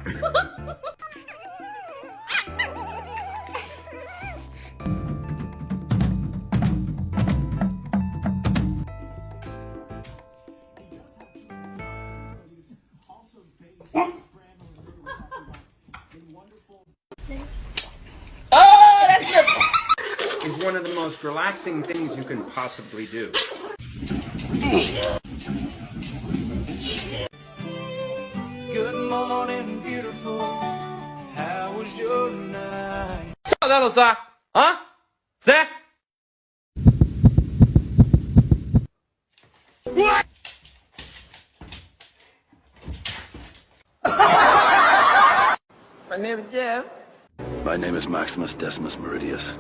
Is one of the most relaxing things you can possibly do. Good morning, beautiful. How was your night? だろさあせ My name is Jeff. My name is Maximus Decimus Meridius.